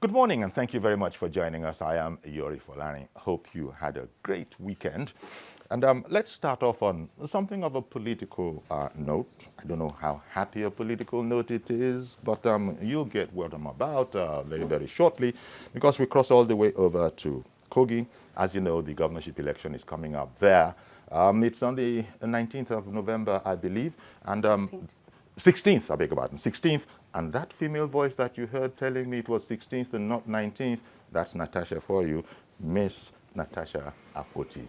Good morning, and thank you very much for joining us. I am Yori Folani. Hope you had a great weekend. And let's start off on something of a political note. I don't know how happy a political note it is, but you'll get what I'm about very, very shortly, because we cross all the way over to Kogi. As you know, the governorship election is coming up there. It's on the 19th of November, I believe. And 16th, I beg your pardon, 16th. And that female voice that you heard telling me it was 16th and not 19th, that's Natasha for you, Miss Natasha Akpoti.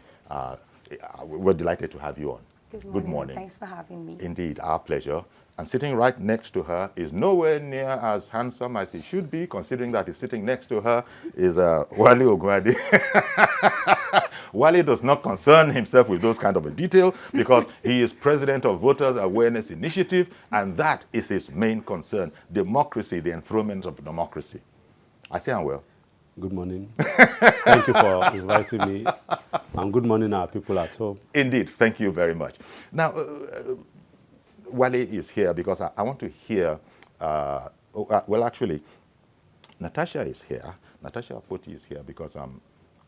We're delighted to have you on. Good morning. Thanks for having me. Indeed, our pleasure. And sitting right next to her is nowhere near as handsome as he should be, considering that he's sitting next to her is Wale Ogwadi. Wale does not concern himself with those kind of a detail because he is president of Voters Awareness Initiative, and that is his main concern, democracy, the enthronement of democracy. I say I'm well. Good morning. Thank you for inviting me. And good morning, our people at home. Indeed. Thank you very much. Now, Wale is here because I want to hear, well, actually, Natasha is here. Natasha Akpoti is here because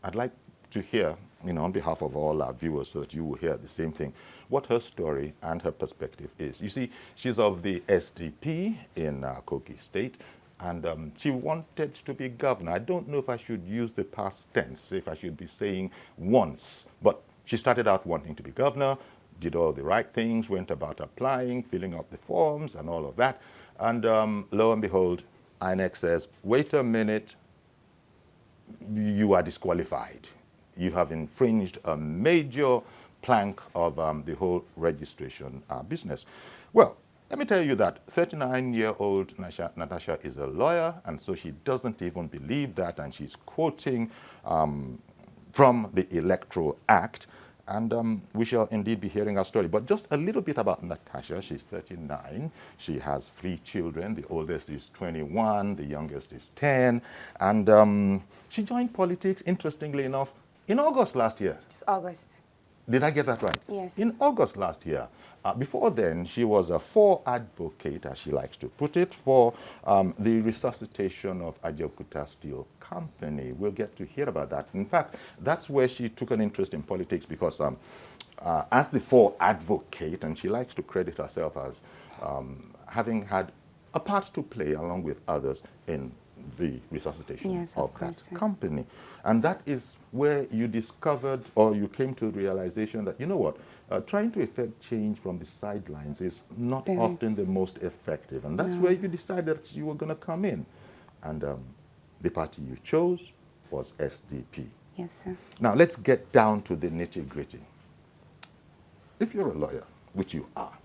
I'd like to hear, on behalf of all our viewers so that you will hear the same thing, what her story and her perspective is. You see, she's of the SDP in Kogi State, and she wanted to be governor. I don't know if I should use the past tense, if I should be saying once, but she started out wanting to be governor, did all the right things, went about applying, filling out the forms and all of that. And lo and behold, INEC says, wait a minute, you are disqualified. You have infringed a major plank of the whole registration business. Well, let me tell you that 39-year-old Natasha is a lawyer, and so she doesn't even believe that, and she's quoting from the Electoral Act. And we shall indeed be hearing her story. But just a little bit about Natasha. She's 39. She has 3 children. The oldest is 21. The youngest is 10. And she joined politics, interestingly enough, in August last year. Just August. Did I get that right? Yes. In August last year. Before then, she was a advocate, as she likes to put it, for the resuscitation of Ajaokuta Steel Company. We'll get to hear about that. In fact, that's where she took an interest in politics because as the advocate, and she likes to credit herself as having had a part to play along with others in the resuscitation of that company. And that is where you discovered, or you came to the realization that, you know what, trying to effect change from the sidelines is not often the most effective. And that's where you decided that you were going to come in. And the party you chose was SDP. Yes, sir. Now, let's get down to the nitty-gritty. If you're a lawyer, which you are,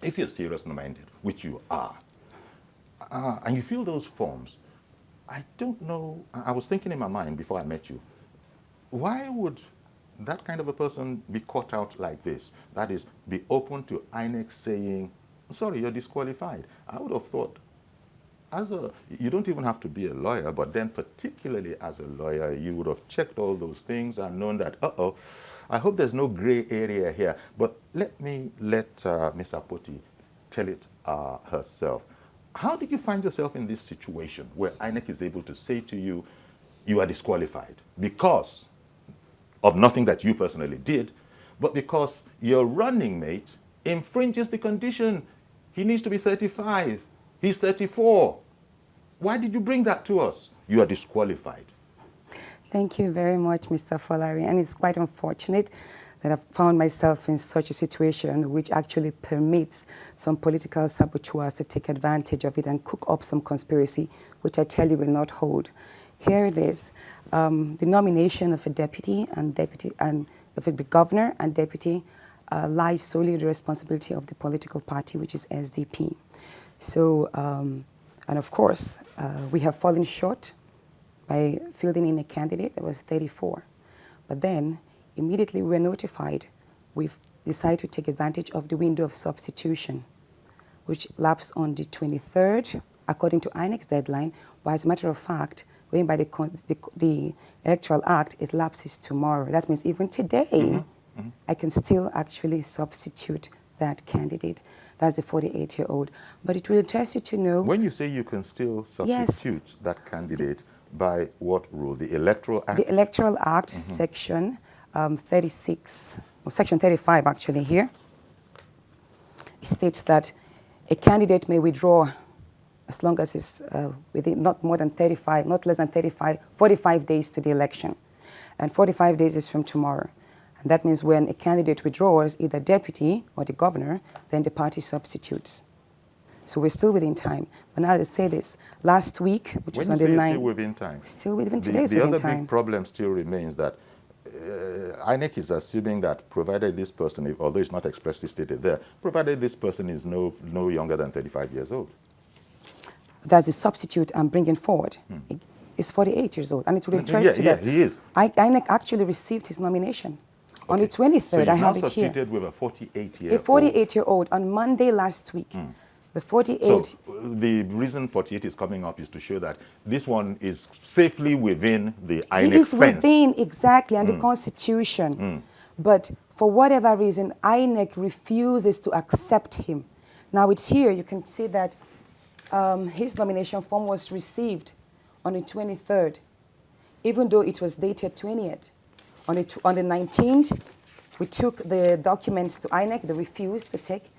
if you're serious-minded, which you are, and you fill those forms, I don't know, I was thinking in my mind before I met you, why would that kind of a person be caught out like this? That is, be open to INEC saying, sorry, you're disqualified. I would have thought, you don't even have to be a lawyer, but then particularly as a lawyer, you would have checked all those things and known that, I hope there's no gray area here. But let Ms. Akpoti tell it herself. How did you find yourself in this situation where INEC is able to say to you, you are disqualified because of nothing that you personally did, but because your running mate infringes the condition? He needs to be 35. He's 34. Why did you bring that to us? You are disqualified. Thank you very much, Mr. Folari. And it's quite unfortunate that I've found myself in such a situation which actually permits some political saboteurs to take advantage of it and cook up some conspiracy, which I tell you will not hold. Here it is. The nomination of a deputy and of the governor and deputy lies solely the responsibility of the political party, which is SDP. So, and of course, we have fallen short by fielding in a candidate that was 34. But then, immediately we were notified. We've decided to take advantage of the window of substitution, which lapsed on the 23rd, according to INEC's deadline. But as a matter of fact, going by the Electoral Act, it lapses tomorrow. That means even today, I can still actually substitute that candidate. That's the 48-year-old. But it will interest you to know... When you say you can still substitute that candidate, by what rule? The Electoral Act? The Electoral Act, Section 36, or Section 35 actually here, it states that a candidate may withdraw as long as it's within not more than 35, not less than 45 days to the election. And 45 days is from tomorrow. And that means when a candidate withdraws, either deputy or the governor, then the party substitutes. So we're still within time. But now let's say this. Last week, which was on the 9th... Still within time? Still within today's within time. The other big problem still remains that INEC is assuming that provided this person, although it's not expressly stated there, provided this person is no younger than 35 years old. That's the substitute I'm bringing forward. Is 48 years old. And it will interest you that he is. INEC actually received his nomination. Okay. On the 23rd, I have it here. So with a 48-year-old. A 48-year-old on Monday last week. The 48... So the reason 48 is coming up is to show that this one is safely within the INEC fence. It is within, exactly, and the Constitution. But for whatever reason, INEC refuses to accept him. Now it's here. You can see that his nomination form was received on the 23rd, even though it was dated 20th. On the 19th, we took the documents to INEC. They refused to take.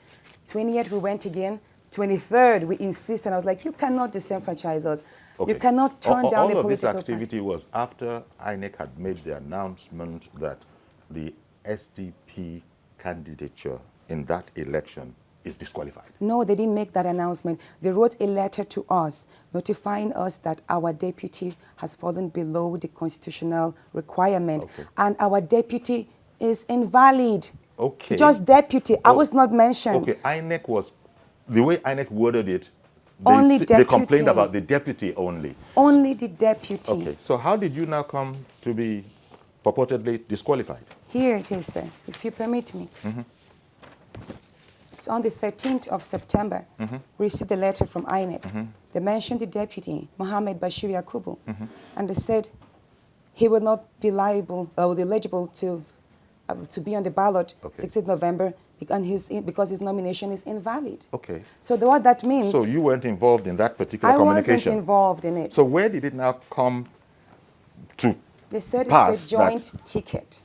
20th, we went again. 23rd, we insisted. I was like, you cannot disenfranchise us. Okay. You cannot turn down the political party. All of this activity was after INEC had made the announcement that the SDP candidature in that election is disqualified. No, they didn't make that announcement. They wrote a letter to us notifying us that our deputy has fallen below the constitutional requirement. Okay. And our deputy is invalid. Okay. Just deputy. I was not mentioned. Okay, INEC was... The way INEC worded it, they complained about the deputy only. Only the deputy. Okay, so how did you now come to be purportedly disqualified? Here it is, sir, if you permit me. It's on the 13th of September. We received a letter from INEC. They mentioned the deputy, Mohammed Bashir Yakubu, and they said he will not be liable or eligible to be on the ballot 16th November because his nomination is invalid. Okay. So what that means... So you weren't involved in that particular communication? I wasn't involved in it. So where did it now come to They said pass it's a joint ticket.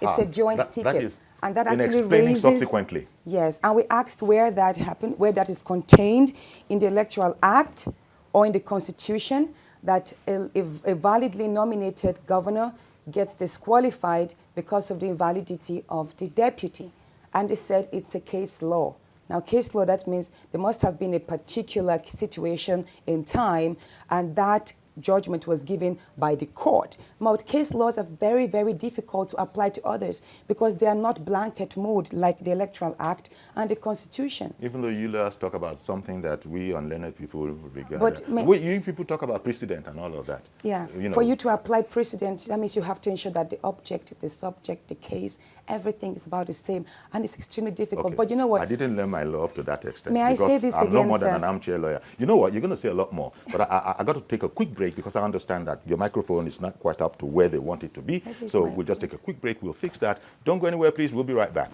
It's a joint ticket. That is and that actually explaining raises... subsequently. Yes, and we asked where that happened, where that is contained in the Electoral Act or in the Constitution, that a validly nominated governor gets disqualified because of the invalidity of the deputy. And they said it's a case law. Now, case law, that means there must have been a particular situation in time, and that judgment was given by the court. But case laws are very, very difficult to apply to others because they are not blanket mode like the Electoral Act and the Constitution. Even though you let us talk about something that we unlearned people regard. But you people talk about precedent and all of that. Yeah. For you to apply precedent, that means you have to ensure that the object, the subject, the case, everything is about the same. And it's extremely difficult. Okay. But you know what? I didn't learn my law up to that extent. May I say this again, I'm no more sir? than an armchair lawyer. You know what? You're going to say a lot more. But I got to take a quick break because I understand that your microphone is not quite up to where they want it to be. So we'll just take a quick break. We'll fix that. Don't go anywhere, please. We'll be right back.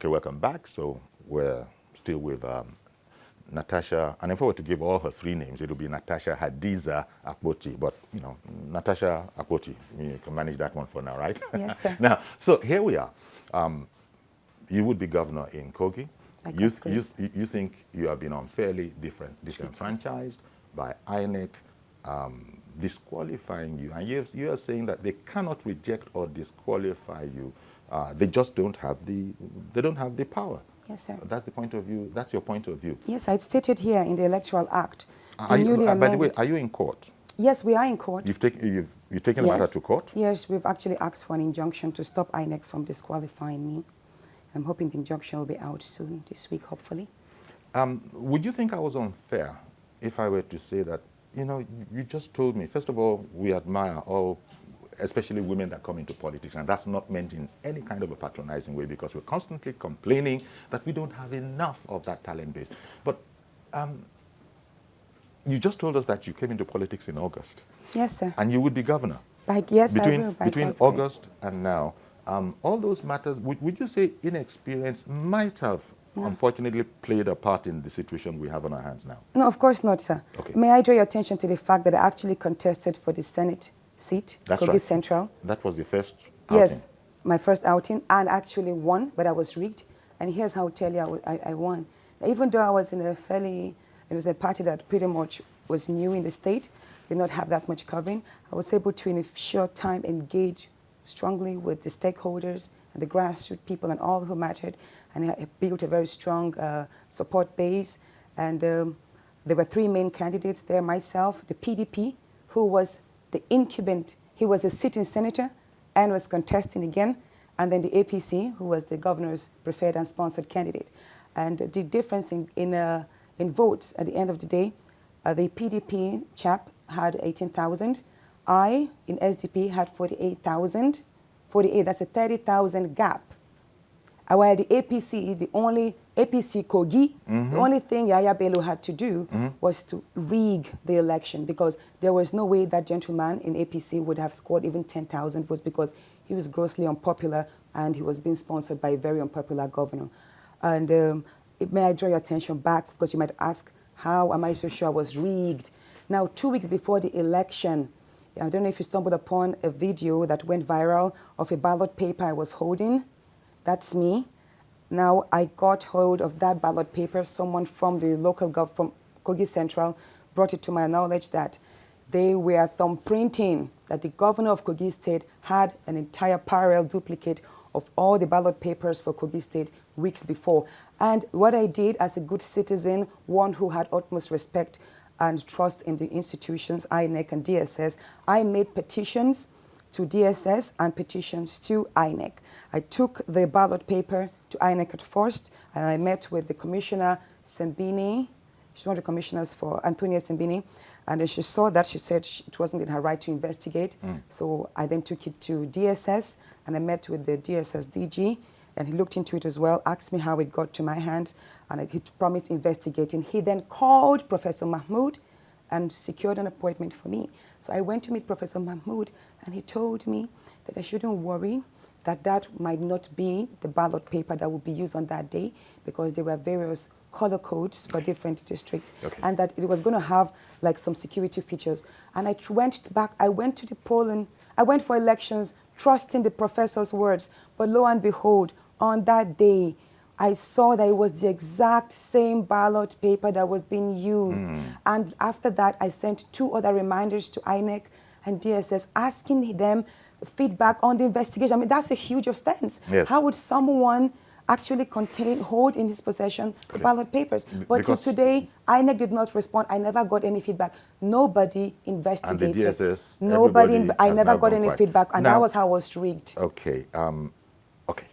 Okay, welcome back. So we're still with Natasha, and if I were to give all her three names, it would be Natasha Hadiza Akpoti. But, you know, Natasha Akpoti, you can manage that one for now, right? Yes, sir. Now, so here we are. You would be governor in Kogi. You think you have been unfairly disenfranchised by INEC, disqualifying you. And you are saying that they cannot reject or disqualify you. They just don't have the power. Yes, sir. That's the point of view. That's your point of view. Yes, it's stated here in the Electoral Act. By the way, are you in court? Yes, we are in court. You've taken the matter to court? Yes, we've actually asked for an injunction to stop INEC from disqualifying me. I'm hoping the injunction will be out soon, this week, hopefully. Would you think I was unfair if I were to say that, you know, you just told me, first of all, we admire all, especially women that come into politics, and that's not meant in any kind of a patronizing way, because we're constantly complaining that we don't have enough of that talent base. But you just told us that you came into politics in August. Yes, sir. And you would be governor. Yes, I will. Between August and now, all those matters, would you say inexperience might have, unfortunately, played a part in the situation we have on our hands now? No, of course not, sir. Okay. May I draw your attention to the fact that I actually contested for the Senate seat, Kogi right. Central. That was the first outing. Yes, my first outing, and actually won, but I was rigged. And here's how I'll tell you I won. Even though I was in it was a party that pretty much was new in the state, did not have that much covering, I was able to, in a short time, engage strongly with the stakeholders and the grassroots people and all who mattered, and I built a very strong support base. And there were three main candidates there, myself, the PDP, who was the incumbent, he was a sitting senator and was contesting again, and then the APC, who was the governor's preferred and sponsored candidate. And the difference in votes at the end of the day, the PDP chap had 18,000. I, in SDP, had 48,000. 48, that's a 30,000 gap. While the APC, the only APC Kogi, the only thing Yaya Bello had to do was to rig the election, because there was no way that gentleman in APC would have scored even 10,000 votes, because he was grossly unpopular and he was being sponsored by a very unpopular governor. And may I draw your attention back, because you might ask, how am I so sure I was rigged? Now, 2 weeks before the election, I don't know if you stumbled upon a video that went viral of a ballot paper I was holding. That's me. Now, I got hold of that ballot paper. Someone from the local from Kogi Central brought it to my knowledge that they were thumbprinting that the governor of Kogi State had an entire parallel duplicate of all the ballot papers for Kogi State weeks before. And what I did as a good citizen, one who had utmost respect and trust in the institutions, INEC and DSS, I made petitions to DSS and petitions to INEC. I took the ballot paper to INEC at first, and I met with the Commissioner Sembini. She's one of the commissioners for Antonia Sembini, and then she saw that. She said it wasn't in her right to investigate. So I then took it to DSS, and I met with the DSS DG, and he looked into it as well, asked me how it got to my hands, and he promised investigating. He then called Professor Mahmoud and secured an appointment for me. So I went to meet Professor Mahmoud, and he told me that I shouldn't worry, that that might not be the ballot paper that would be used on that day, because there were various color codes for different districts, and that it was going to have like some security features. And I went back, I went to the polling, I went for elections, trusting the professor's words, but lo and behold, on that day, I saw that it was the exact same ballot paper that was being used. And after that, I sent 2 other reminders to INEC and DSS, asking them feedback on the investigation. I mean, that's a huge offense. Yes. How would someone actually hold in his possession ballot papers? But till today, INEC did not respond. I never got any feedback. Nobody investigated. And the DSS, nobody. I never got any feedback, and now, that was how I was rigged. Okay. Okay.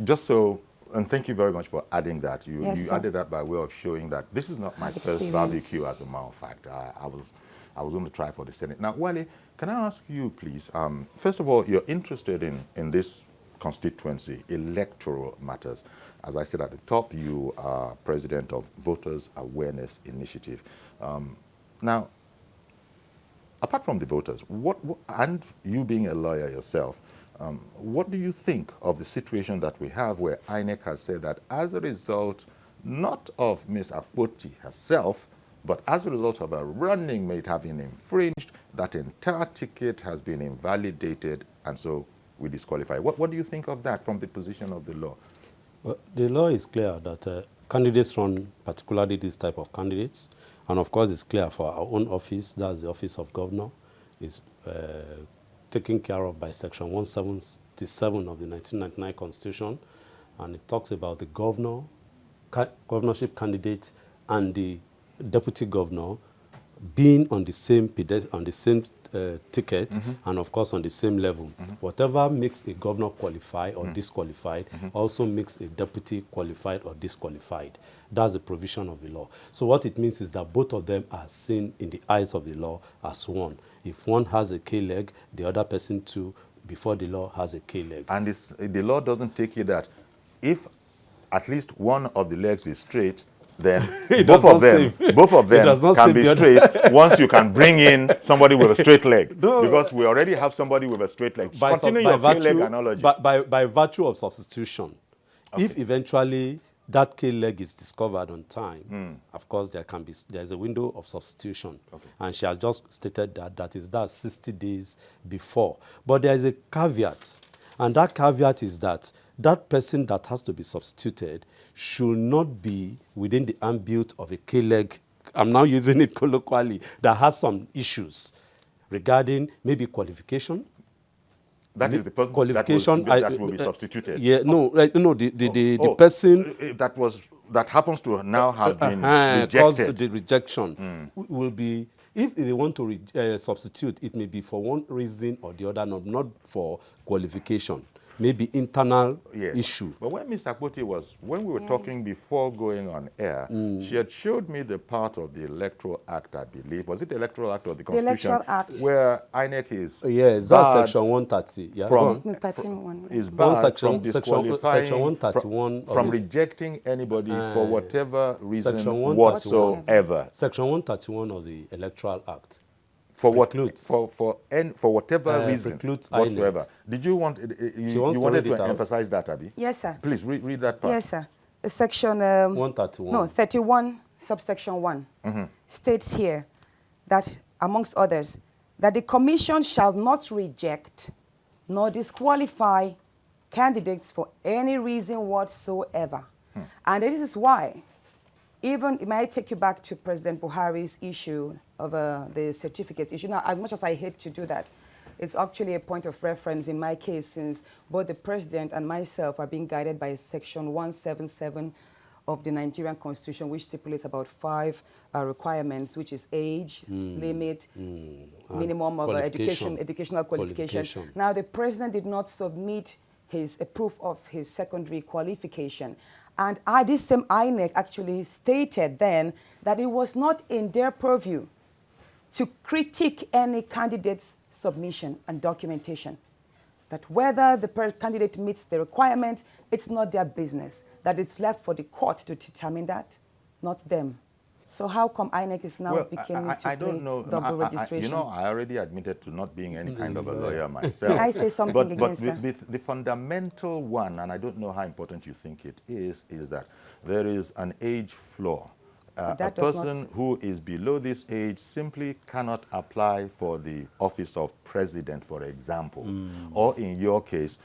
Just so, and thank you very much for adding that. You added that by way of showing that this is not my first barbecue, as a matter of fact. I was going to try for the Senate. Now, Wale, can I ask you, please? First of all, you're interested in this constituency, electoral matters. As I said at the top, you are president of Voters Awareness Initiative. Now, apart from the voters, and you being a lawyer yourself, What do you think of the situation that we have where INEC has said that as a result, not of Ms. Akpoti herself, but as a result of a running mate having infringed, that entire ticket has been invalidated, and so we disqualify. What do you think of that from the position of the law? Well, the law is clear that candidates run particularly this type of candidates, and of course it's clear for our own office, that's the office of governor, is taken care of by section 177 of the 1999 Constitution, and it talks about the governor, governorship candidate, and the deputy governor being on the same ticket, and of course on the same level. Whatever makes a governor qualified or disqualified also makes a deputy qualified or disqualified. That's the provision of the law. So what it means is that both of them are seen in the eyes of the law as one. If one has a K-leg, the other person too, before the law, has a K-leg. And the law doesn't take it that if at least one of the legs is straight, then both of them can be straight once you can bring in somebody with a straight leg. No, because we already have somebody with a straight leg. Continue your K-leg analogy. By virtue of substitution, if eventually that K-leg is discovered on time, of course there's a window of substitution. Okay. And she has just stated that is 60 days before. But there is a caveat, and that caveat is that person that has to be substituted should not be within the ambit of a K-leg, I'm now using it colloquially, that has some issues regarding maybe qualification. That is the person that will be substituted. Yeah, the person that happens to now have been rejected. Caused the rejection will be, if they want to substitute, it may be for one reason or the other, not for qualification. Maybe internal issue. But when Ms. Akpoti when we were talking before going on air, she had showed me the part of the Electoral Act, I believe. Was it the Electoral Act or the Constitution? The Electoral Act. Where INEC is that's section 130. Yeah, is barred from disqualifying, section 131 from rejecting anybody for whatever reason whatsoever. Section 131 of the Electoral Act. For whatever reason whatsoever. Did you want you wanted to emphasize that, Abby? Yes, sir. Please read that part. Yes, sir. Section 131. No, 31 subsection 1 states here that, amongst others, that the commission shall not reject nor disqualify candidates for any reason whatsoever. And this is why, even it might take you back to President Buhari's issue of the certificates issue. Now, as much as I hate to do that, it's actually a point of reference in my case, since both the president and myself are being guided by section 177 of the Nigerian Constitution, which stipulates about 5 requirements, which is age, limit, minimum of educational qualification. Now, the president did not submit a proof of his secondary qualification. And this same INEC actually stated then that it was not in their purview to critique any candidate's submission and documentation. That whether the candidate meets the requirement, it's not their business. That it's left for the court to determine that, not them. So how come INEC is now beginning to play double registration? I already admitted to not being any kind of a lawyer myself. May I say something again, sir? But the fundamental one, and I don't know how important you think it is that there is an age flaw. A person who is below this age simply cannot apply for the office of president, for example, or in your case,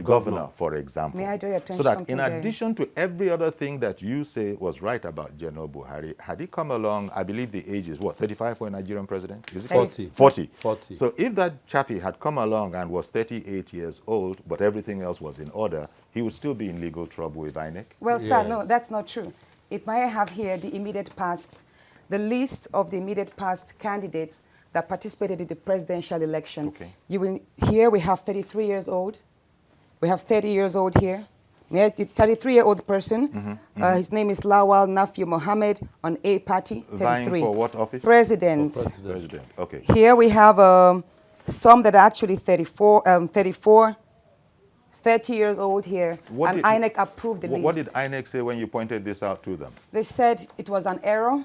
governor, for example. May I draw your attention so that in addition to every other thing that you say was right about General Buhari, had he come along, I believe the age is what, 35 for a Nigerian president? Is it 40? 40. So if that chappie had come along and was 38 years old, but everything else was in order, he would still be in legal trouble with INEC? Well, sir, no, that's not true. It might have here the immediate past, the list of the immediate past candidates that participated in the presidential election. Okay. Here we have 33 years old. We have 30 years old here. We have the 33-year-old person. His name is Lawal Nafi Mohammed on A party, 33. Vying for what office? President. President, okay. Here we have some that are actually 34, 30 years old here, and INEC approved the list. What did INEC say when you pointed this out to them? They said it was an error,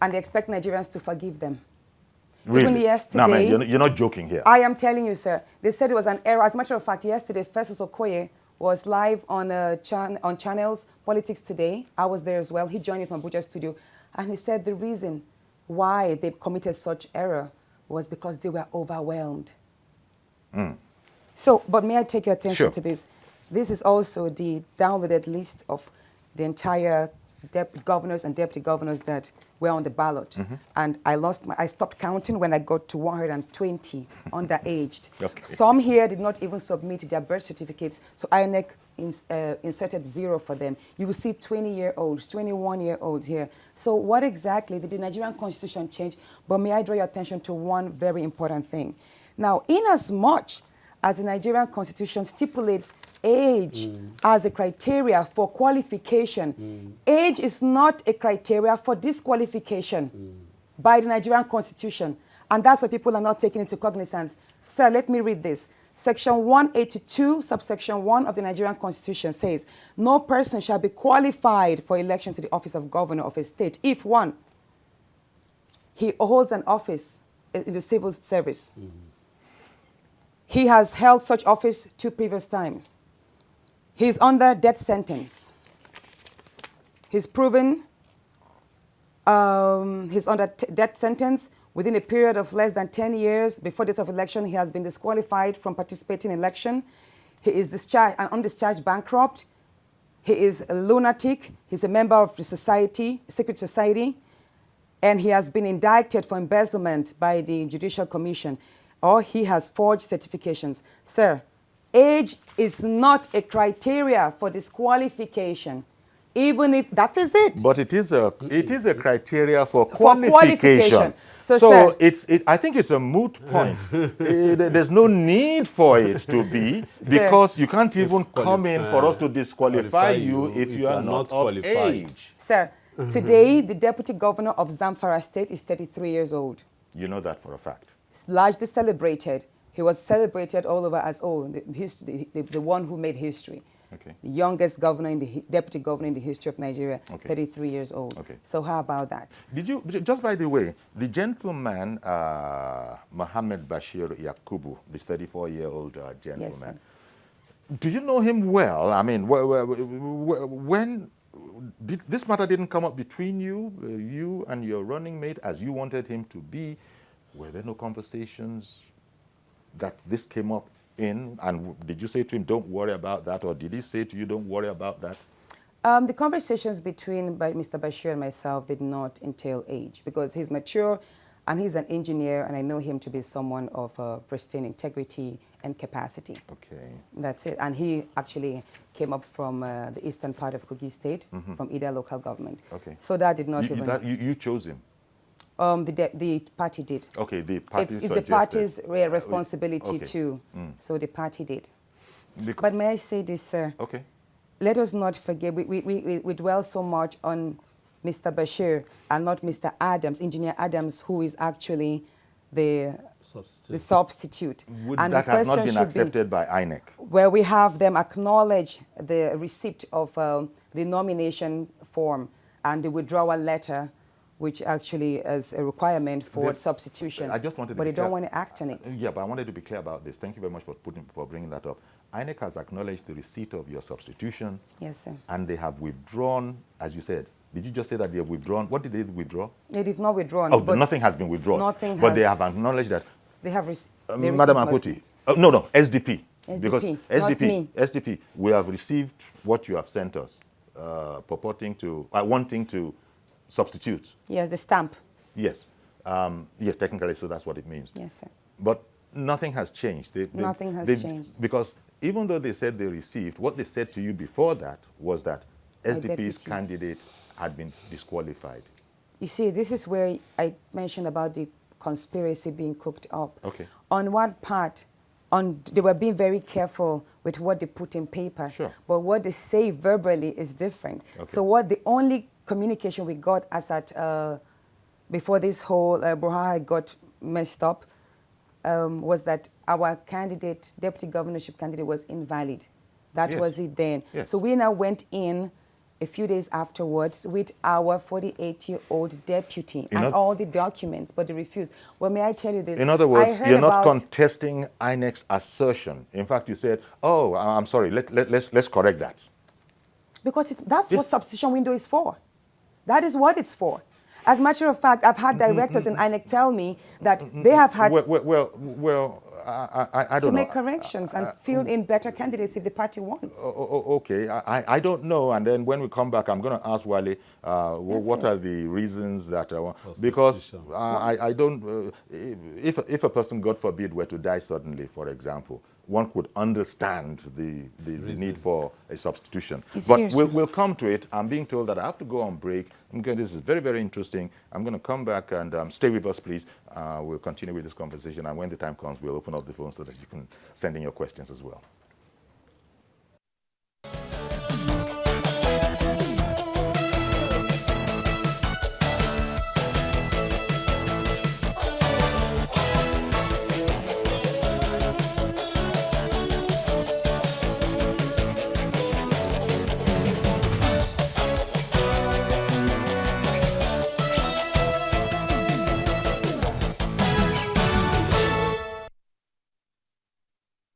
and they expect Nigerians to forgive them. Really? Even yesterday. No, man, you're not joking here. I am telling you, sir. They said it was an error. As a matter of fact, yesterday, Festus Okoye was live on on channels, Politics Today. I was there as well. He joined me from Abuja studio. And he said the reason why they committed such error was because they were overwhelmed. So, but may I take your attention to this? This is also the downloaded list of the entire governors and deputy governors that were on the ballot. And I stopped counting when I got to 120 underaged. Okay. Some here did not even submit their birth certificates, so INEC inserted 0 for them. You will see 20-year-olds, 21-year-olds here. So what exactly did the Nigerian Constitution change? But may I draw your attention to one very important thing. Now, in as much as the Nigerian Constitution stipulates age as a criteria for qualification, age is not a criteria for disqualification by the Nigerian Constitution. And that's what people are not taking into cognizance. Sir, let me read this. Section 182, subsection 1 of the Nigerian Constitution says, no person shall be qualified for election to the office of governor of a state if, 1, he holds an office in the civil service. He has held such office 2 previous times. He's under death sentence. He's proven he's under death sentence within a period of less than 10 years before the date of election. He has been disqualified from participating in election. He is discharged, an undischarged bankrupt. He is a lunatic. He's a member of the society, secret society, and he has been indicted for embezzlement by the Judicial Commission, or he has forged certifications. Sir, age is not a criteria for disqualification, even if that is it. But it is a criteria for qualification. So sir, I think it's a moot point. There's no need for it to be, because you can't even come in for us to disqualify you if you are not of age. Sir, today the deputy governor of Zamfara State is 33 years old. You know that for a fact. It's largely celebrated. He was celebrated all over as, the one who made history. Okay. The youngest governor, deputy governor in the history of Nigeria, okay. 33 years old. Okay. So how about that? Did you, just by the way, the gentleman, Mohammed Bashir Yakubu, the 34-year-old gentleman, yes, sir. Do you know him well? I mean, when this matter didn't come up between you, you and your running mate, as you wanted him to be, were there no conversations that this came up in? And did you say to him, don't worry about that? Or did he say to you, don't worry about that? The conversations between Mr. Bashir and myself did not entail age, because he's mature and he's an engineer, and I know him to be someone of pristine integrity and capacity. Okay. That's it. And he actually came up from the eastern part of Kogi State, from Ida local government. Okay. So that did not you chose him? The party did. Okay, the party It's the party's responsibility too. So the party did. But may I say this, sir? Okay. Let us not forget, we dwell so much on Mr. Bashir and not Mr. Adams, Engineer Adams, who is actually the substitute. And that has not been accepted by INEC? Well, we have them acknowledge the receipt of the nomination form and the withdrawal letter, which actually is a requirement for substitution. I just wanted to but they don't want to act on it. Yeah, but I wanted to be clear about this. Thank you very much for bringing that up. INEC has acknowledged the receipt of your substitution. Yes, sir. And they have withdrawn, as you said. Did you just say that they have withdrawn? What did they withdraw? It is not withdrawn. Oh, but nothing has been withdrawn. Nothing but they have acknowledged that. They have Madam Akpoti. No, SDP. SDP, because not me. SDP, we have received what you have sent us, purporting to, wanting to substitute. Yes, the stamp. Yes. Yes, technically, so that's what it means. Yes, sir. But nothing has changed. Nothing has changed. Because even though they said they received, what they said to you before that was that SDP's candidate had been disqualified. You see, this is where I mentioned about the conspiracy being cooked up. Okay. On one part, they were being very careful with what they put in paper. Sure. But what they say verbally is different. Okay. So the only communication we got as at before this whole brouhaha got messed up was that our candidate, deputy governorship candidate, was invalid. That was it then. Yes. So we now went in a few days afterwards with our 48-year-old deputy and all the documents, but they refused. Well, may I tell you this? In other words, you're not contesting INEC's assertion. In fact, you said, oh, I'm sorry, let's correct that. Because that's what substitution window is for. That is what it's for. As a matter of fact, I've had directors in INEC tell me that they have had I don't know. to make corrections and fill in better candidates if the party wants. Okay, I don't know. And then when we come back, I'm going to ask Wale what are the reasons that because I don't. If a person, God forbid, were to die suddenly, for example, one could understand the need for a substitution. But we'll come to it. I'm being told that I have to go on break. Okay, this is very, very interesting. I'm going to come back and stay with us, please. We'll continue with this conversation. And when the time comes, we'll open up the phone so that you can send in your questions as well.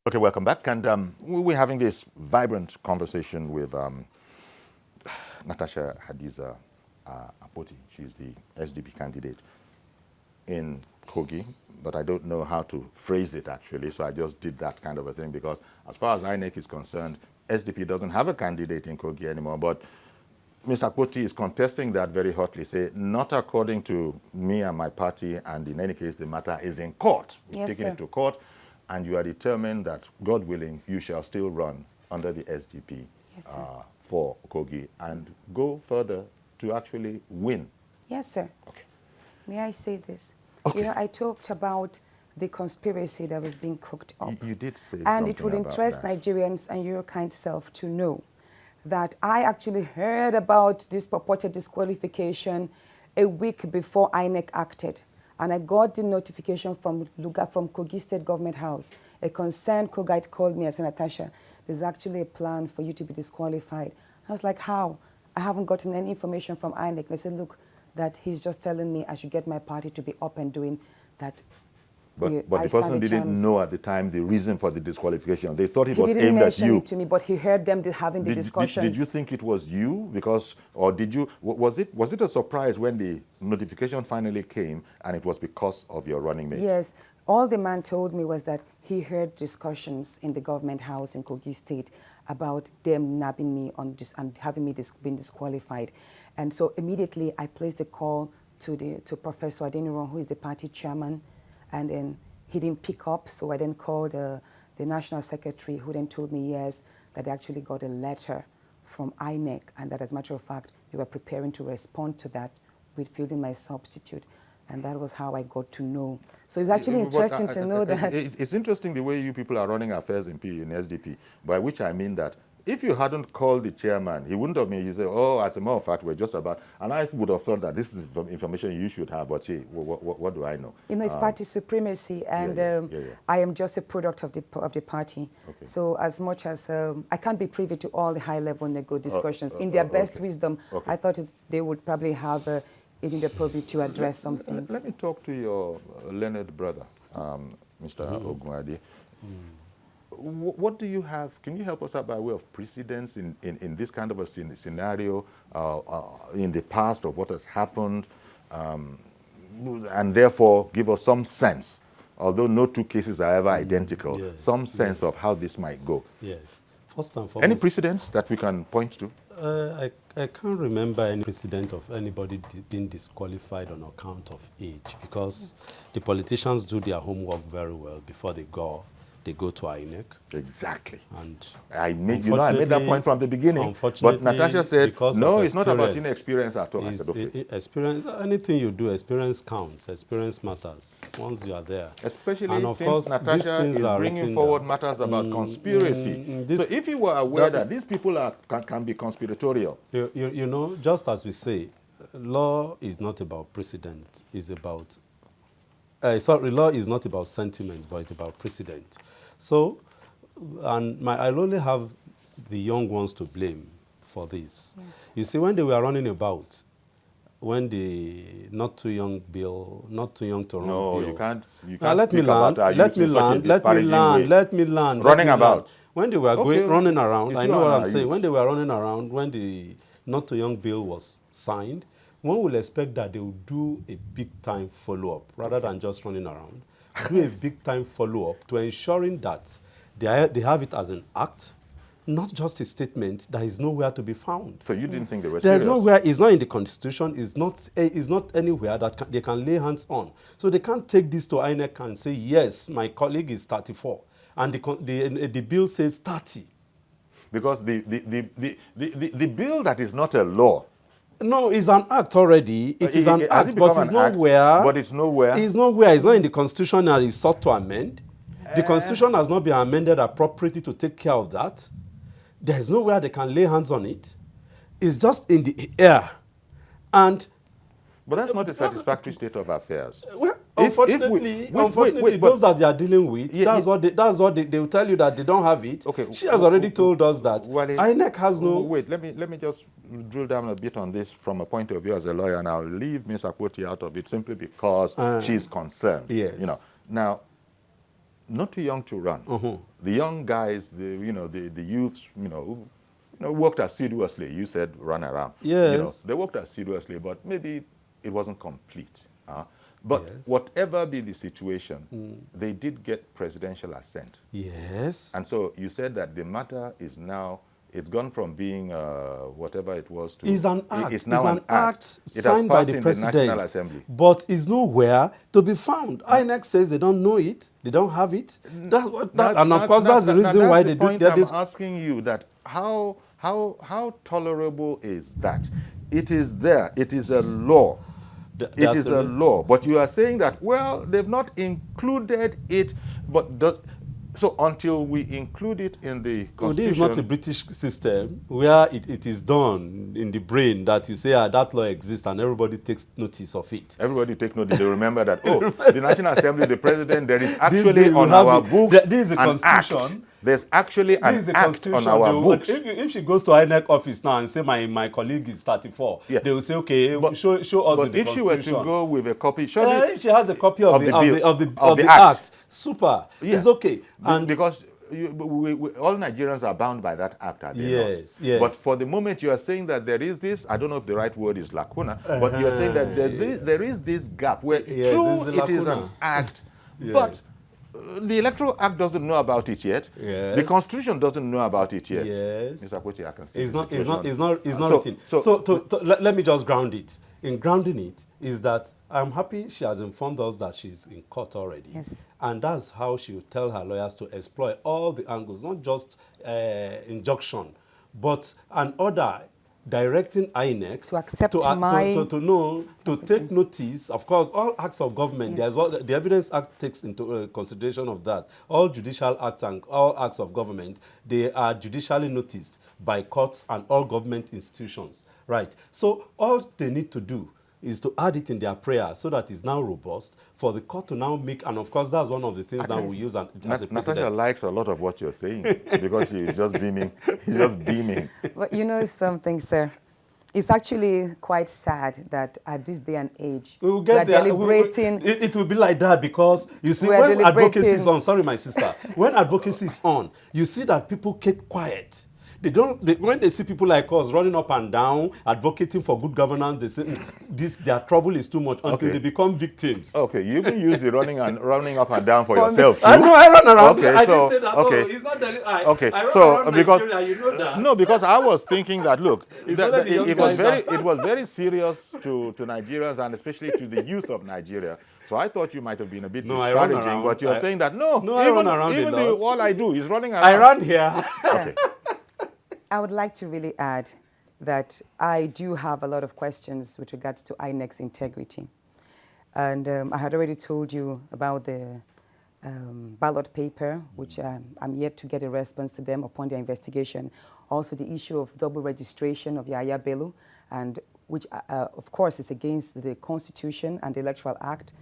Okay, welcome back. And we're having this vibrant conversation with Natasha Akpoti. She's the SDP candidate in Kogi, but I don't know how to phrase it actually, so I just did that kind of a thing because as far as INEC is concerned, SDP doesn't have a candidate in Kogi anymore, but Ms. Akpoti is contesting that very hotly, say, not according to me and my party, and in any case, the matter is in court. We've taken it to court. And you are determined that, God willing, you shall still run under the SDP for Kogi and go further to actually win. Yes, sir. Okay. May I say this? Okay. You know, I talked about the conspiracy that was being cooked up. You did say and it would interest Nigerians and your kind self to know that I actually heard about this purported disqualification a week before INEC acted. And I got the notification from Kogi State Government House. A concerned Kogite called me and said, Natasha, there's actually a plan for you to be disqualified. I was like, how? I haven't gotten any information from INEC. They said, look, that he's just telling me I should get my party to be up and doing that. But the person didn't know at the time the reason for the disqualification. They thought it was aimed at you. He didn't mention it to me, but he heard them having the discussions. Did you think it was you? Because, or did you, was it a surprise when the notification finally came and it was because of your running mate? Yes. All the man told me was that he heard discussions in the government house in Kogi State about them nabbing me on and having me been disqualified. And so immediately I placed a call to Professor Adeniran, who is the party chairman, and then he didn't pick up, so I then called the national secretary, who then told me, yes, that they actually got a letter from INEC, and that as a matter of fact, they were preparing to respond to that with fielding my substitute. And that was how I got to know. So it's actually interesting to know that. It's interesting the way you people are running affairs in SDP, by which I mean that if you hadn't called the chairman, he wouldn't have made you say, oh, as a matter of fact, we're just about, and I would have thought that this is information you should have, but see, what do I know? You know, it's party supremacy, and I am just a product of the party. Okay. So as much as, I can't be privy to all the high-level discussions. In their best wisdom, I thought they would probably have it in the purview to address some things. Let me talk to your learned brother, Mr. Ogunade. What do you have? Can you help us out by way of precedents in this kind of a scenario in the past of what has happened, and therefore give us some sense, although no two cases are ever identical, some sense of how this might go? Yes. First and foremost, any precedents that we can point to? I can't remember any precedent of anybody being disqualified on account of age, because the politicians do their homework very well before they go to INEC. Exactly. And I made that point from the beginning. But Natasha said, no, it's not about inexperience at all. I said, okay. Experience, anything you do, experience counts. Experience matters once you are there. Especially and of since course, Natasha is bringing forward matters about conspiracy. So if you were aware that these people can be conspiratorial. You know, just as we say, law is not about precedent. It's about... law is not about sentiments, but it's about precedent. So, and I'll only have the young ones to blame for this. Yes. You see, when they were running about, when the not too young bill, not too young to run No, bill. you can't Now, let me speak about land. our Let youth me in such a land. Let me disparaging land. way. Let me land. Running let me land. about. When they were Okay, running around, it's I you know and what our I'm saying. youth. When they were running around, when the not too young bill was signed, one will expect that they will do a big time follow up rather than just running around. Do a big time follow up to ensuring that they have it as an act, not just a statement that is nowhere to be found. So you didn't think they were There's serious? nowhere, it's not in the Constitution, it's not anywhere that they can lay hands on. So they can't take this to INEC and say, yes, my colleague is 34, and the bill says 30. Because the bill that is not a law. No, it's an act already. It is an Has act, it but become it's an act? nowhere. But it's nowhere? It's nowhere. It's not in the Constitution that is sought to amend. The Constitution has not been amended appropriately to take care of that. There's nowhere they can lay hands on it. It's just in the air. And But that's not a satisfactory state of affairs. well, If unfortunately, wait, those that they are dealing with, Yeah, that's what they will tell you that they don't have it. Okay, She has already told us that Wale, INEC has no. Wait, let me just drill down a bit on this from a point of view as a lawyer, and I'll leave Ms. Akpoti out of it simply because she's concerned. Yes. You know, now, not too young to run. The young guys, the youths, worked assiduously. You said run around. Yes. They worked assiduously, but maybe it wasn't complete. But Yes. whatever be the situation, they did get presidential assent. Yes. And so you said that the matter is now, it's gone from being whatever it was to... Is an act. It's now an act. It has signed by passed the in president. the National Assembly. But is nowhere to be found. INEC says they don't know it, they don't have it. That's what and of course that's the reason why they do that. I'm asking you that how tolerable is that? It is there. It is a law. It is a law. But you are saying that, well, they've not included it, but so until we include it in the Constitution... Well, this is not a British system where it is done in the brain that you say, that law exists and everybody takes notice of it. Everybody take notice. They remember that, the National Assembly, the president, there is actually on our books this is a Constitution. There's actually an act on our books. If she goes to INEC office now and say, my colleague is 34, yeah. they will say, okay, show us in the Constitution. But if she were to go with a copy, if she has a copy of the act, super, yeah. it's okay. And because all Nigerians are bound by that act, are they yes, not? yes. But for the moment, you are saying that there is this, I don't know if the right word is lacuna, but you're saying that there is this gap where true, it is an act, yes. but the Electoral Act doesn't know about it yet. Yes. The Constitution doesn't know about it yet. Yes. Mr. Akpoti, I can see it's not so, written. So Let me just ground it. In grounding it is that I'm happy she has informed us that she's in court already. Yes. And that's how she will tell her lawyers to exploit all the angles, not just injunction, but an order directing INEC To accept to take notice. Of course, all acts of government, Yes. the Evidence Act takes into consideration of that. All judicial acts and all acts of government, they are judicially noticed by courts and all government institutions. Right. So all they need to do is to add it in their prayer so that it's now robust for the court to now make, and of course that's one of the things that we use as a precedent. Natasha likes a lot of what you're saying because she's just beaming. She's just beaming. But you know something, sir? It's actually quite sad that at this day and age, We will get there. deliberating. It will be like that because, you see, We are when advocacy is deliberating. on, sorry, my sister, when advocacy is on, you see that people keep quiet. When they see people like us running up and down, advocating for good governance, they say, their trouble is too much until they become victims. Okay, you even use the running up and down for yourself too. I know, I run around. Okay, I so, didn't say that. okay. No, it's not that. I run so around because Nigeria, you know that. no, because I was thinking that look, only it was very serious to Nigerians and especially to the youth of Nigeria. So I thought you might have been a bit disparaging, but you're saying that I run around even a lot. all I do is running around. I run here. Okay. I would like to really add that I do have a lot of questions with regards to INEC's integrity. And I had already told you about the ballot paper, which I'm yet to get a response to them upon their investigation. Also the issue of double registration of Yaya Bello, and which of course is against the Constitution and the Electoral Act.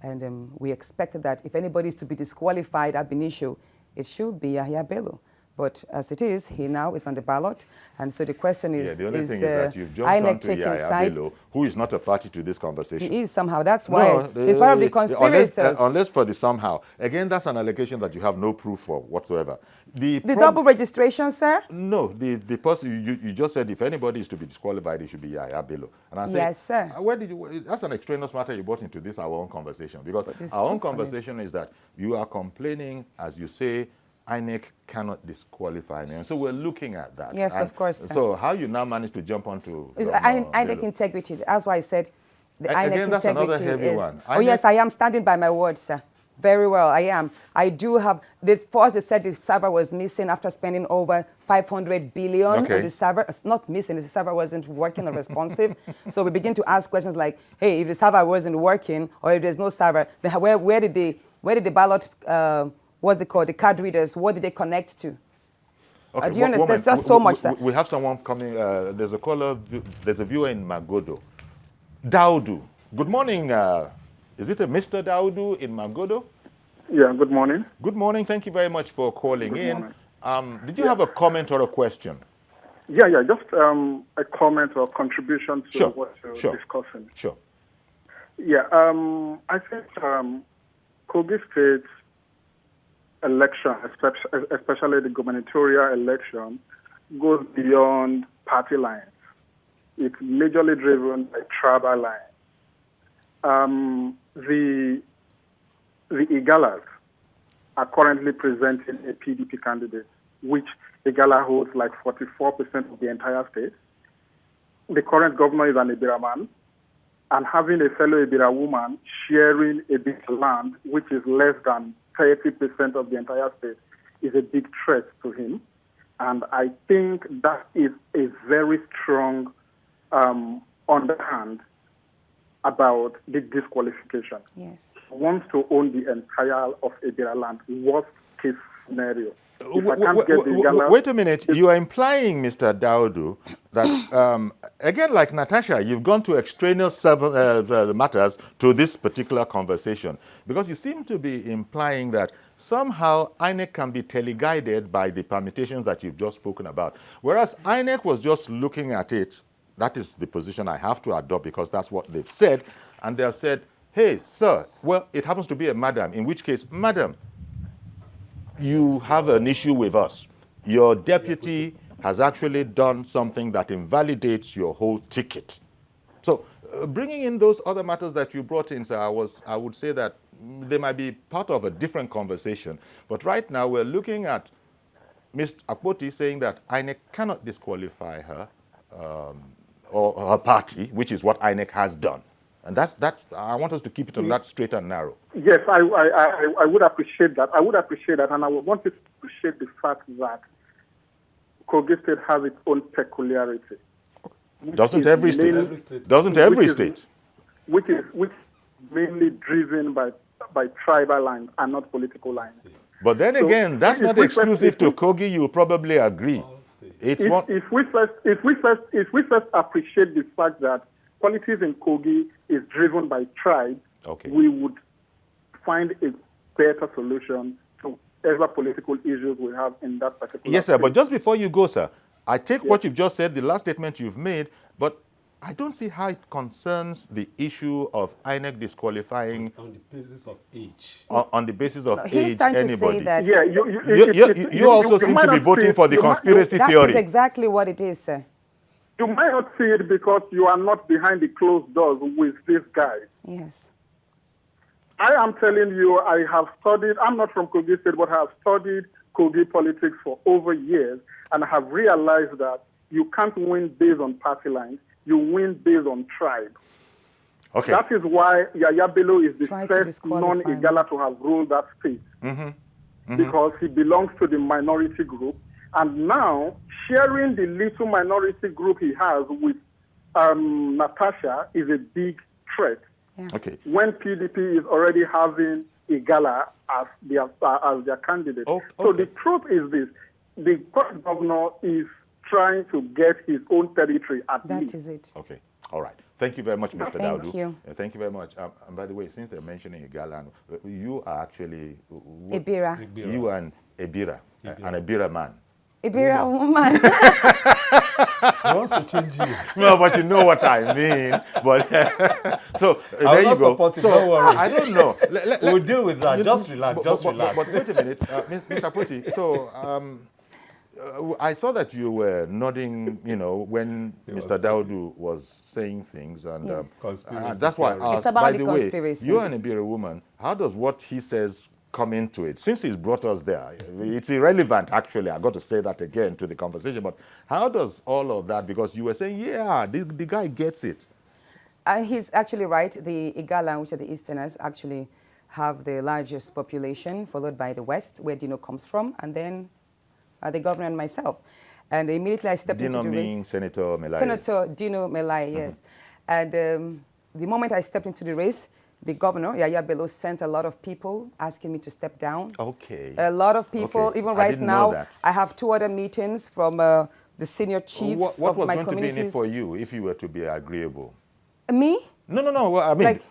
And we expect that if anybody is to be disqualified ab initio, it should be Yaya Bello. But as it is, he now is on the ballot. And so the question is, the only thing is that you've jumped INEC onto taking Yaya side? Bello, who is not a party to this conversation. He is somehow. That's why he's part of the conspirators. Unless for the somehow. Again, that's an allegation that you have no proof for whatsoever. The double registration, sir? No, the person, you just said if anybody is to be disqualified, it should be Yaya Bello. And I said, yes, sir. Where did you, that's an extraneous matter you brought into this, our own conversation. Because our own conversation is that you are complaining, as you say, INEC cannot disqualify me. And so we're looking at that. Yes, and of course, sir. So how you now manage to jump onto INEC integrity. That's why I said the INEC again, that's integrity another heavy is... one. Oh, yes, I am standing by my word, sir. Very well, I am. I do have... First, they said the server was missing after spending over 500 billion. Okay. And the server... It's not missing, the server wasn't working or responsive. So we begin to ask questions like, hey, if the server wasn't working or if there's no server, then where did the ballot... what's it called? The card readers, what did they connect to? Okay, do you understand? There's just so much that... We have someone coming. There's a caller. There's a viewer in Magodo. Daudu. Good morning. Is it a Mr. Daudu in Magodo? Yeah, good morning. Good morning. Thank you very much for calling Good in. Did you have a comment or a question? Yeah, just a comment or contribution to what you're discussing. Sure. Yeah, I think Kogi State election, especially the gubernatorial election, goes beyond party lines. It's majorly driven by tribal lines. The Igalas are currently presenting a PDP candidate, which Igala holds like 44% of the entire state. The current governor is an Ibira man, and having a fellow Ibira woman sharing a bit of land, which is less than 30% of the entire state, is a big threat to him. And I think that is a very strong underhand about the disqualification. Yes. He wants to own the entire of Ibira land, worst case scenario. Wait a minute. You are implying, Mr. Daudu, that, again, like Natasha, you've gone to extraneous matters to this particular conversation. Because you seem to be implying that somehow INEC can be teleguided by the permutations that you've just spoken about. Whereas INEC was just looking at it. That is the position I have to adopt because that's what they've said. And they have said, hey, sir, well, it happens to be a madam, in which case, madam, you have an issue with us. Your deputy has actually done something that invalidates your whole ticket. So bringing in those other matters that you brought in, sir, I would say that they might be part of a different conversation. But right now we're looking at Ms. Akpoti saying that INEC cannot disqualify her or her party, which is what INEC has done. And that's I want us to keep it on that straight and narrow. Yes, I would appreciate that. I would appreciate that, and I would want to appreciate the fact that Kogi State has its own peculiarity. Doesn't every state? Doesn't every state? Which is mainly driven by tribal lines and not political lines. But then again, that's not exclusive to Kogi. You'll probably agree. If we first appreciate the fact that politics in Kogi is driven by tribes, we would find a better solution to whatever political issues we have in that particular Yes, sir, but just before you go, sir, I take what you've just said, the last statement you've made, but I don't see how it concerns the issue of INEC disqualifying on the basis of age. On the basis of age, he's trying anybody. to say that. Yeah, you also seem to be voting for the conspiracy theory. That is exactly what it is, sir. You might not see it because you are not behind the closed doors with this guy. Yes. I am telling you, I have studied, I'm not from Kogi State, but I have studied Kogi politics for over years, and I have realized that you can't win based on party lines, you win based on tribe. Okay. That is why Yaya Bello is the first non-Igala to have ruled that state, because he belongs to the minority group. And now, sharing the little minority group he has with Natasha is a big threat. Yeah. Okay. When PDP is already having Igala as their candidate. So the truth is this: the current governor is trying to get his own territory at least. That is it. Okay. All right. Thank you very much, Mr. Daudu. Thank you. Thank you very much. And by the way, since they're mentioning Igala, you are actually... Ibira. You are an Ibira, an Ibira man. Ibira woman. He wants to change you. No, but you know what I mean. But so there you go. Support it, So don't worry. I don't know. We'll deal with that. Just relax. Just relax. But wait a minute, Mr. Akpoti. So I saw that you were nodding, when Mr. Daudu was saying things, and Yes. that's why I asked. It's about by the the conspiracy. way, you're an Ibira woman. How does what he says come into it? Since he's brought us there, it's irrelevant, actually. I got to say that again to the conversation. But how does all of that? Because you were saying, yeah, the guy gets it. He's actually right. The Igala, which are the Easterners, actually have the largest population, followed by the West, where Dino comes from, and then the governor and myself. And immediately I stepped Dino into the means race. Senator Melai. Senator Dino Melai, yes. And the moment I stepped into the race, the governor, Yaya Bello, sent a lot of people asking me to step down. Okay. A lot of people, Okay. even I right didn't know now, that. I have 2 other meetings from the senior chiefs What of was my going to be in it communities. for you if you were to be agreeable? Me? No. Well, I mean, Like,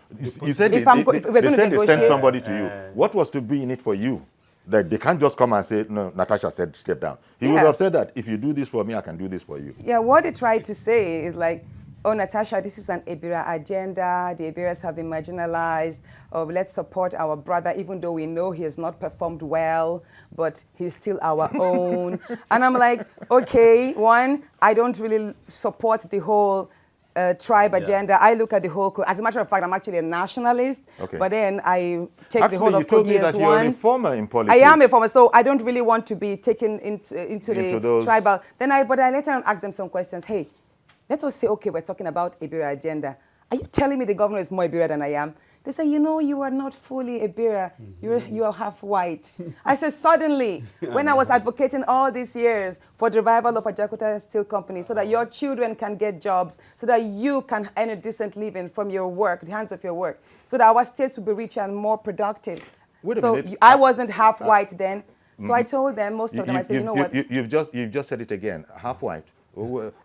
you said if they I'm go- if we're they gonna said they sent negotiate- somebody to you. What was to be in it for you? That they can't just come and say, no, Natasha said step down. He would Yeah. have said that if you do this for me, I can do this for you. Yeah, what they tried to say is like, oh, Natasha, this is an Ibira agenda. The Ibiras have been marginalized. Oh, let's support our brother, even though we know he has not performed well, but he's still our own. And I'm like, okay, one, I don't really support the whole tribe agenda. I look at the whole, as a matter of fact, I'm actually a nationalist, Okay. but then I take Actually, the whole you of told me Kogi that as you're a one. reformer in I politics. am a farmer, so I don't really want to be taken into the those- tribal. But I later on asked them some questions. Hey, let us say, okay, we're talking about Ibira agenda. Are you telling me the governor is more Ibira than I am? They say, you are not fully Ibira. You are half white. I said, suddenly, when I was advocating all these years for the revival of Ajakuta Steel Company so that your children can get jobs, so that you can earn a decent living from your work, the hands of your work, so that our states will be richer and more productive. Wait a So minute. I wasn't half white then. So I told them, most of them, I said, you know what? You've just said it again. Half white.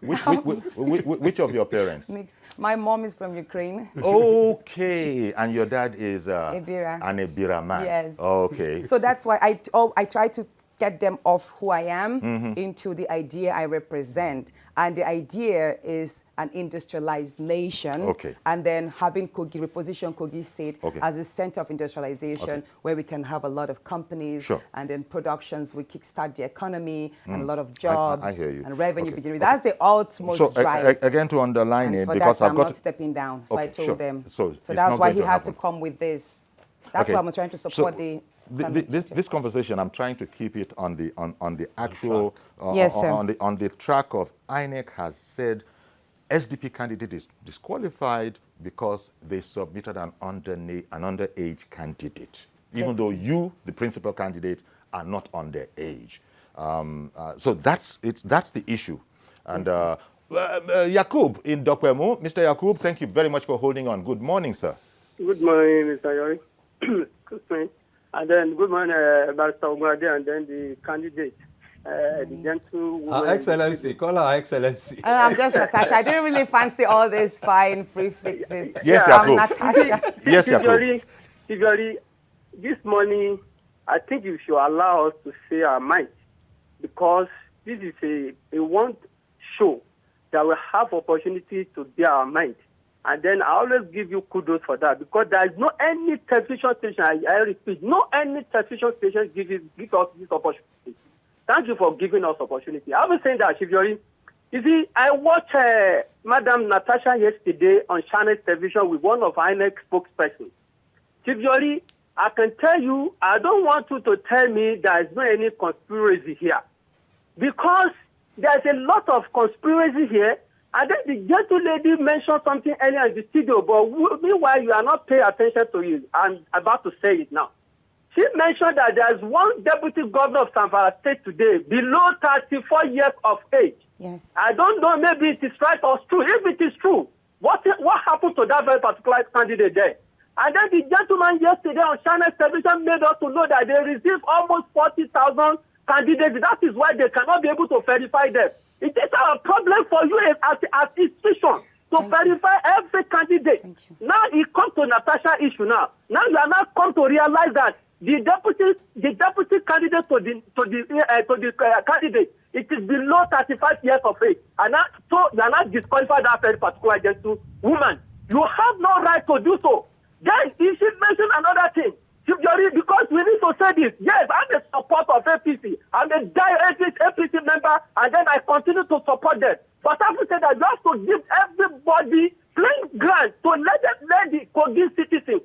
Which of your parents? Mixed. My mom is from Ukraine. Okay, and your dad is Ibira. an Ibira man. Yes. Okay. So that's why I try to get them off who I am into the idea I represent. And the idea is an industrialized nation. Okay. And then having Kogi, reposition Kogi State Okay. as a center of industrialization Okay. where we can have a lot of companies. Sure. And then productions will kickstart the economy and a lot of jobs I hear you. and revenue Okay. beginning. That's the utmost So drive. again, to underline And it, for because that, I've I'm got not stepping down. So I Okay, told sure. them. So it's that's not why going he to had to happen. come with this. That's Okay. why I'm trying to support the. this conversation, I'm trying to keep it on the actual Yes, sir. on the track of INEC has said SDP candidate is disqualified because they submitted an underage candidate, even though you, the principal candidate, are not underage. So that's the issue. And Yakub in Dokwemo, Mr. Yakub, thank you very much for holding on. Good morning, sir. Good morning, Mr. Yori. Good morning. And then good morning, Barrister Ogwade, and then the candidate, the gentlewoman. Her Excellency, call her Excellency. I'm just Natasha. I didn't really fancy all these fine prefixes. Yes, I'm Yakub. Natasha. Yes, Yakub. Yori, this morning, I think you should allow us to say our mind, because this is a one show that will have opportunity to bear our mind. And then I always give you kudos for that, because there is no any television station, I repeat, no any television station give us this opportunity. Thank you for giving us opportunity. I was saying that, Shivjori, you see, I watched Madam Natasha yesterday on Channel Television with one of INEC spokespersons. Shivjori, I can tell you, I don't want you to tell me there is no any conspiracy here, because there's a lot of conspiracy here. And then the gentle lady mentioned something earlier in the studio, but meanwhile, you are not paying attention to it. I'm about to say it now. She mentioned that there's one deputy governor of Zamfara State today below 34 years of age. Yes. I don't know, maybe it is right or true. If it is true, what happened to that very particular candidate there? And then the gentleman yesterday on Channel Television made us to know that they received almost 40,000 candidates. That is why they cannot be able to verify them. It is a problem for you as institution to verify every candidate. Now it comes to Natasha issue now. Now you are not come to realize that the deputy candidate to the candidate it is below 35 years of age, and so you are not disqualified that very particular gentlewoman. You have no right to do so. Then you should mention another thing. Because we need to say this. Yes, I'm a supporter of APC. I'm a direct APC member, and then I continue to support them. But I have to say that you have to give everybody plain grant to let the Kogi citizens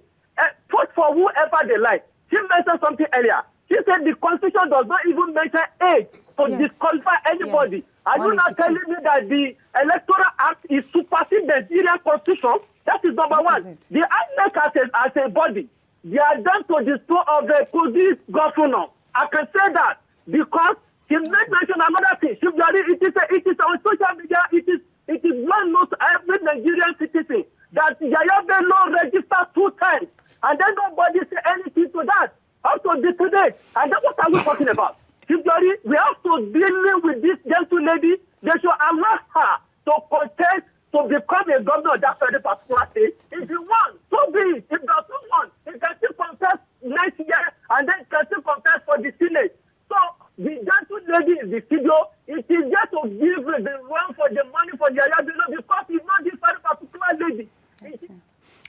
vote for whoever they like. She mentioned something earlier. She said the Constitution does not even mention age to disqualify anybody. Yes. Are you not telling me that the Electoral Act is superseding the Nigerian Constitution? That is number one. The INEC as a body, they are done to destroy of the Kogi governor. I can say that because he made mention another thing. It is on social media. It is well known to every Nigerian citizen that Yaya Bello registered 2 times, and then nobody say anything to that. Up to today, and then what are we talking about? We have to deal with this gentle lady. They should allow her to contest to become a governor of that very particular state. If you want, so be it. If does not want, he can still contest next year, and then can still contest for the Senate. So the gentle lady in the studio, it is just to give the run for the money for the Yaya Bello because he's not this very particular lady.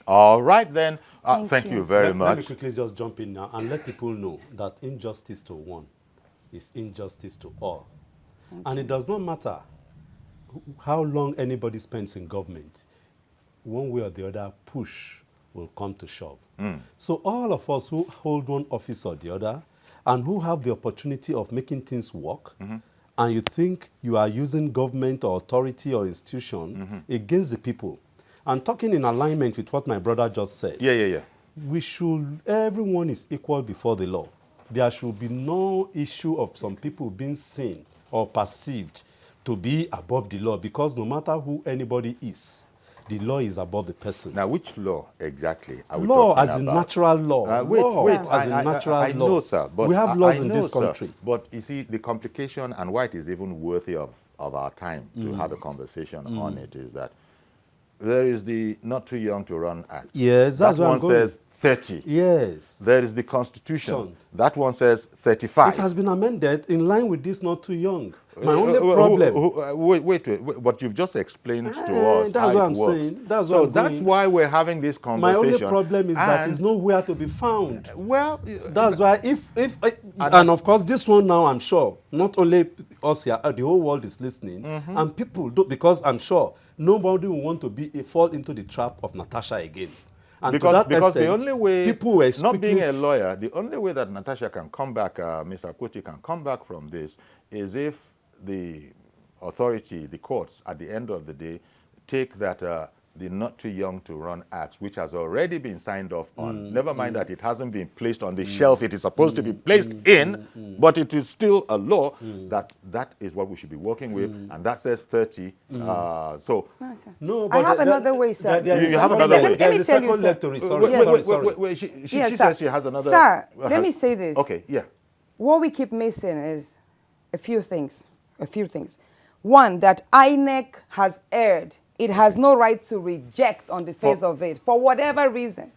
All right, then. Thank you very much. Let me quickly just jump in now and let people know that injustice to one is injustice to all. And it does not matter how long anybody spends in government. One way or the other, push will come to shove. So all of us who hold one office or the other and who have the opportunity of making things work, and you think you are using government or authority or institution against the people, and talking in alignment with what my brother just said. We should, everyone is equal before the law. There should be no issue of some people being seen or perceived to be above the law, because no matter who anybody is, the law is above the person. Now, which law exactly are we law talking as in about? natural law. Wait, as in natural law. I know, sir. But we have laws I in know, this sir, country. But you see, the complication and why it is even worthy of our time to have a conversation on it is that there is the not too young to run act. Yes, that's that what one I'm going. says 30. Yes. There is the Constitution. Son. That one says 35. It has been amended in line with this not too young. My only problem... Wait. What you've just explained to us, that's how what it I'm works. saying. That's so what I'm that's going. why we're having this My conversation. only problem is that it's nowhere to be found. Well... That's why and of course this one now, I'm sure, not only us here, the whole world is listening, and people do, because I'm sure nobody will want to fall into the trap of Natasha again. And because extent, the only way, people were not being a lawyer, the only way that Natasha can come back, Mr. Akpoti can come back from this, is if the authority, the courts, at the end of the day, take that the not too young to run act, which has already been signed off on. Never mind that it hasn't been placed on the shelf it is supposed to be placed in, but it is still a law that is what we should be working with, and that says 30. So no, I have another way, sir. You have another way. Let me tell you, sir. Sorry. She says she has another. Sir, let me say this. Okay, yeah. What we keep missing is a few things. One, that INEC has erred. It has no right to reject on the face of it for whatever reason.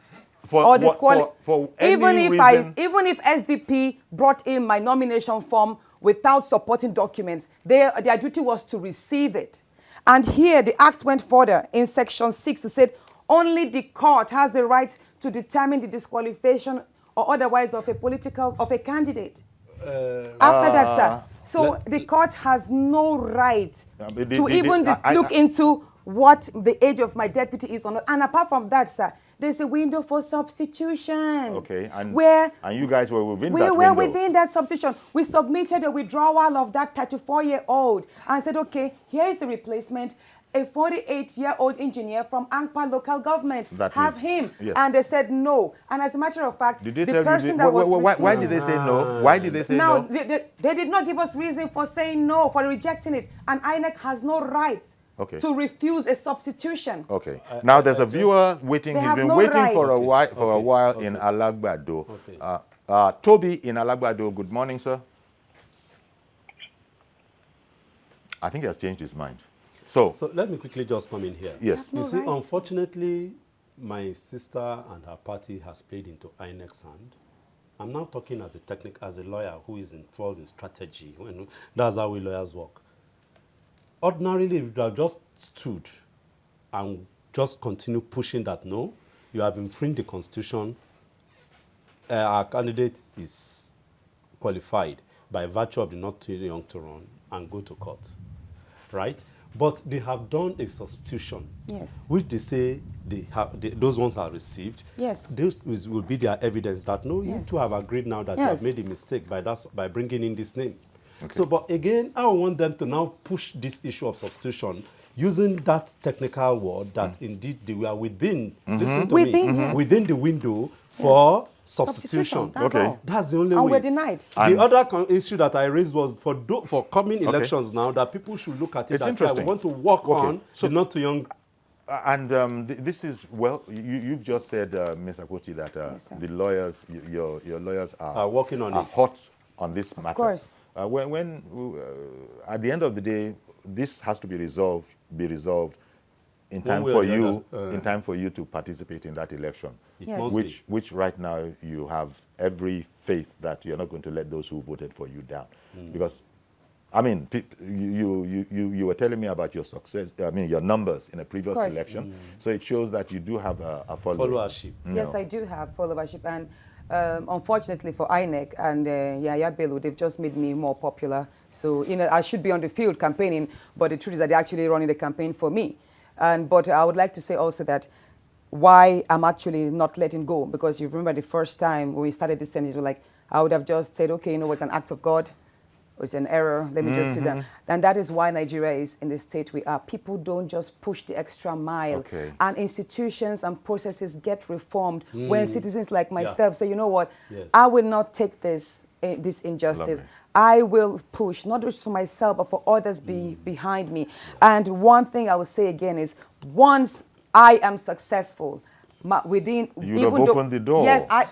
Or disqualify. For any reason. Even if SDP brought in my nomination form without supporting documents, their duty was to receive it. And here the act went further in section 6 to say only the court has the right to determine the disqualification or otherwise of a candidate. After that, sir. So the court has no right to even look into what the age of my deputy is on. And apart from that, sir, there's a window for substitution. Okay, and you guys were within that window. We were within that substitution. We submitted a withdrawal of that 34-year-old and said, okay, here is a replacement, a 48-year-old engineer from Angpa local government. Have him. Yes. And they said no. And as a matter of fact, did they the person that was why did they say no? Why did they say no? They did not give us reason for saying no, for rejecting it. And INEC has no right to refuse a substitution. Okay. Now there's a viewer waiting. He's been waiting for a while in Alagbado. Okay. Toby in Alagbado. Good morning, sir. I think he has changed his mind. So let me quickly just come in here. Yes. You see, unfortunately, my sister and her party has played into INEC's hand, I'm now talking as a lawyer who is involved in strategy. That's how we lawyers work. Ordinarily, if you have just stood and just continue pushing that, no, you have infringed the Constitution, our candidate is qualified by virtue of the not too young to run, and go to court, right? But they have done a substitution, yes, which they say those ones are received. Yes. This will be their evidence that, no, you Yes. two have agreed now that you Yes. have made a mistake by bringing in this name. Okay. So, but again, I want them to now push this issue of substitution using that technical word that indeed they were within, listen to Within, me, yes. within the window for substitution. That's Okay. all. That's the only And way. we're denied. The other issue that I raised was for coming elections now, that people should look at it It's that interesting. we want to work Okay. on So- the not too young. And this is, well, you've just said, Ms. Akpoti, that Yes, sir. the lawyers, your lawyers Are working on are it. hot on this matter. Of course. When at the end of the day, this has to be resolved in time way for or the you, other. in time for you to participate in that election. It Yes. must be. Which right now you have every faith that you're not going to let those who voted for you down, because, I mean, you were telling me about your success. I mean, your numbers in a previous course. election, so it shows that you do have a following. Followership. Yes, I do have followership, and unfortunately for INEC and Yaya Bello, they've just made me more popular. So, I should be on the field campaigning, but the truth is that they're actually running the campaign for me. But I would like to say also that why I'm actually not letting go, because you remember the first time when we started this sentence, we were like, I would have just said, okay, it's an act of God, or it's an error, let me just do that. And that is why Nigeria is in the state we are. People don't just push the extra mile. Okay. And institutions and processes get reformed when citizens like myself say, Yes. I will not take this injustice. Lovely. I will push, not just for myself, but for others behind me. And one thing I will say again is, once I am successful, You'd have opened the door.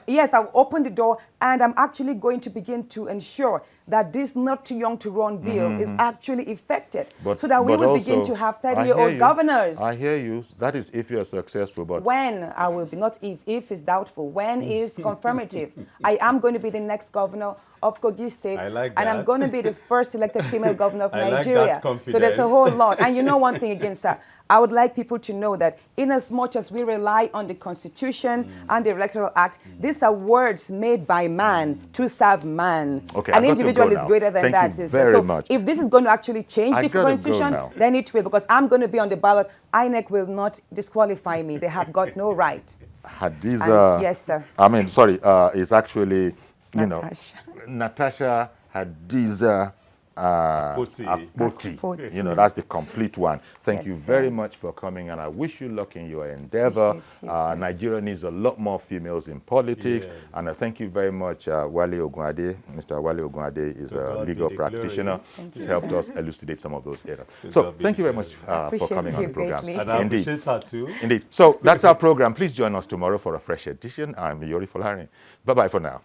Yes, I've opened the door, and I'm actually going to begin to ensure that this not too young to run bill is actually effected, so that we will begin to have 30-year-old governors. I hear you. That is if you are successful, but When I will be, not if is doubtful, when is confirmative. I am going to be the next governor of Kogi State, I like and I'm that. going to be the first elected female governor of I like Nigeria. that So there's a confidence. whole lot. And you know one thing again, sir, I would like people to know that in as much as we rely on the Constitution and the Electoral Act, these are words made by man to serve man. Okay, An I've got to individual go is now. greater than Thank that. you sister. very So much. if this is going to actually change I the gotta go Constitution, now. then it will, because I'm going to be on the ballot. INEC will not disqualify me. They have got no right. Hadiza. And- yes, sir. I mean, sorry. Is actually, Natasha. Natasha Hadiza Akpoti. Akpoti. That's the complete one. Thank Yes, you sir. very much for coming, and I wish you luck in your endeavor. Appreciate you, sir. Nigeria needs a lot more females in politics, Yes. and I thank you very much, Wale Ogunade. Mr. Wale Ogunade is a God be legal the practitioner. glory. Thank He's you, helped sir. us elucidate some of those areas. To So God be thank you the very much I for appreciate coming on you the program. greatly. And I Indeed. appreciate her too. Indeed. So that's our program. Please join us tomorrow for a fresh edition. I'm Yori Folari. Bye-bye for now.